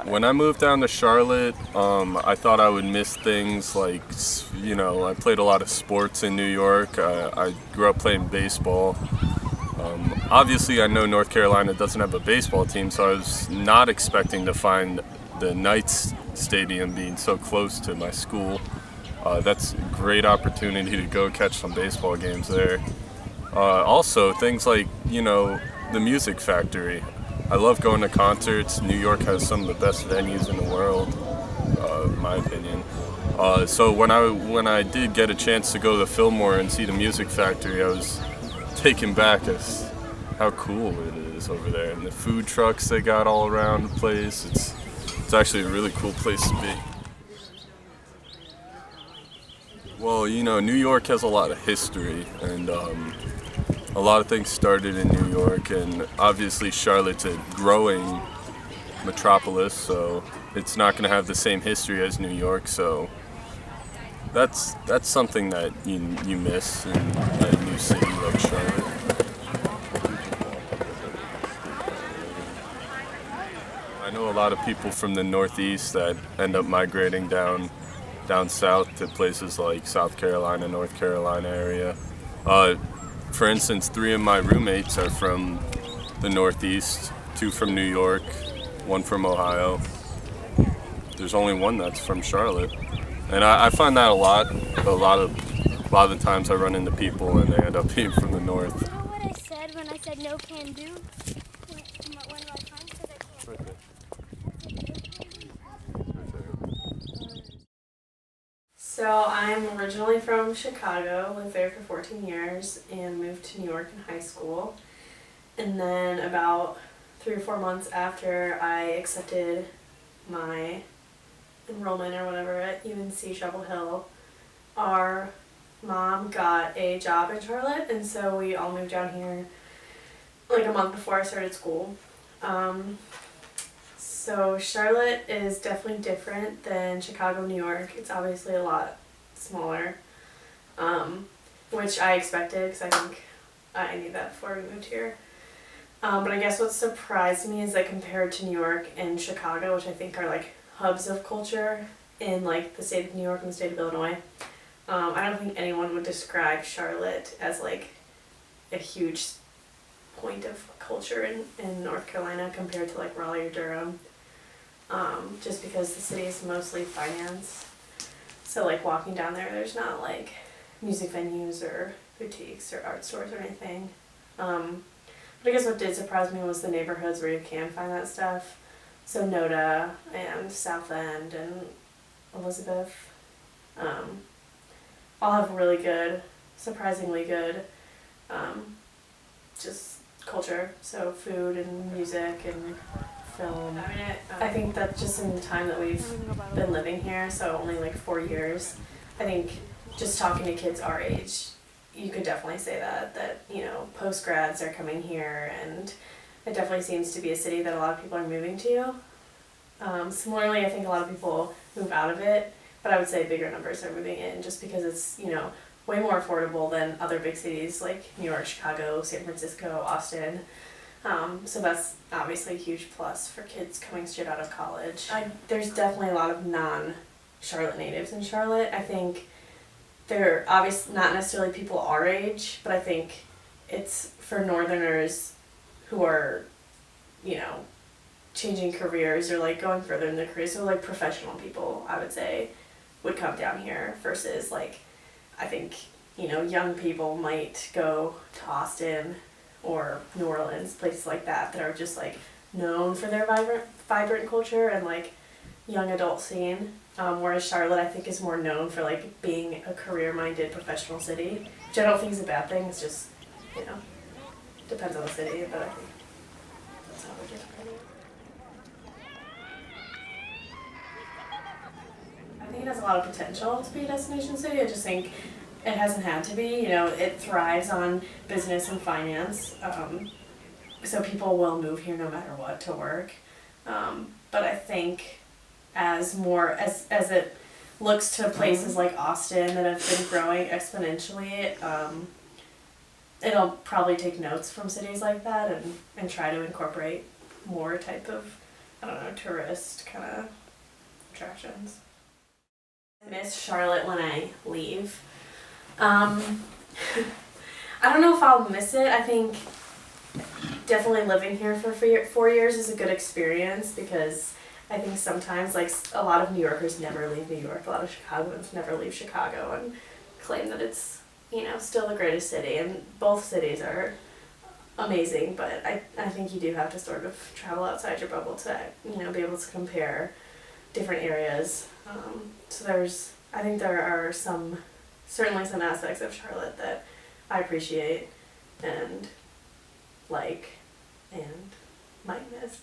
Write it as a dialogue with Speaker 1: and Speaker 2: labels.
Speaker 1: When I moved down to Charlotte, I thought I would miss things like, I played a lot of sports in New York. I grew up playing baseball. Obviously, I know North Carolina doesn't have a baseball team, so I was not expecting to find the Knights Stadium being so close to my school. That's a great opportunity to go catch some baseball games there. Also, things like, the Music Factory. I love going to concerts. New York has some of the best venues in the world, in my opinion. So when I did get a chance to go to the Fillmore and see the Music Factory, I was taken back as how cool it is over there, and the food trucks they got all around the place. It's actually a really cool place to be. Well, New York has a lot of history, and a lot of things started in New York, and obviously Charlotte's a growing metropolis, so it's not going to have the same history as New York. So that's something that you miss in a new city like Charlotte. I know a lot of people from the Northeast that end up migrating down south to places like South Carolina, North Carolina area. For instance, 3 of my roommates are from the Northeast, 2 from New York, 1 from Ohio. There's only 1 that's from Charlotte, and I find that a lot. A lot of the times I run into people and they end up being from the North.
Speaker 2: You know what I said when I said no can do? When my friend said I can't.
Speaker 1: Right there.
Speaker 3: So I'm originally from Chicago, lived there for 14 years, and moved to New York in high school. And then about 3 or 4 months after I accepted my enrollment or whatever at UNC Chapel Hill, our mom got a job in Charlotte, and so we all moved down here like a month before I started school. So Charlotte is definitely different than Chicago, New York. It's obviously a lot smaller, which I expected because I think I knew that before we moved here. But I guess what surprised me is that compared to New York and Chicago, which I think are like hubs of culture in like the state of New York and the state of Illinois, I don't think anyone would describe Charlotte as like a huge point of culture in North Carolina compared to like Raleigh or Durham. Just because the city is mostly finance. So like walking down there, there's not like music venues or boutiques or art stores or anything. But I guess what did surprise me was the neighborhoods where you can find that stuff. So Noda and South End and Elizabeth all have really good, surprisingly good, just culture. So food and music and film. I think that just in the time that we've been living here, so only like 4 years, I think just talking to kids our age, you could definitely say that post-grads are coming here, and it definitely seems to be a city that a lot of people are moving to. Similarly, I think a lot of people move out of it, but I would say bigger numbers are moving in just because it's, way more affordable than other big cities like New York, Chicago, San Francisco, Austin. So that's obviously a huge plus for kids coming straight out of college. There's definitely a lot of non-Charlotte natives in Charlotte. I think they're obviously not necessarily people our age, but I think it's for northerners who are, changing careers or like going further in their careers. So like professional people, I would say, would come down here versus like, I think, young people might go to Austin or New Orleans, places like that are just like known for their vibrant culture and like young adult scene. Whereas Charlotte, I think, is more known for like being a career-minded professional city, which I don't think is a bad thing. It's just, depends on the city, but I think that's how we're different. I think it has a lot of potential to be a destination city. I just think it hasn't had to be. It thrives on business and finance, so people will move here no matter what to work. But I think as it looks to places like Austin that have been growing exponentially, it'll probably take notes from cities like that and try to incorporate more type of I don't know, tourist kind of attractions. I miss Charlotte when I leave. I don't know if I'll miss it. I think definitely living here for 4 years is a good experience because I think sometimes like a lot of New Yorkers never leave New York. A lot of Chicagoans never leave Chicago and claim that it's, you know, still the greatest city, and both cities are amazing, but I think you do have to sort of travel outside your bubble to, you know, be able to compare different areas. So I think there are certainly some aspects of Charlotte that I appreciate and like and might miss.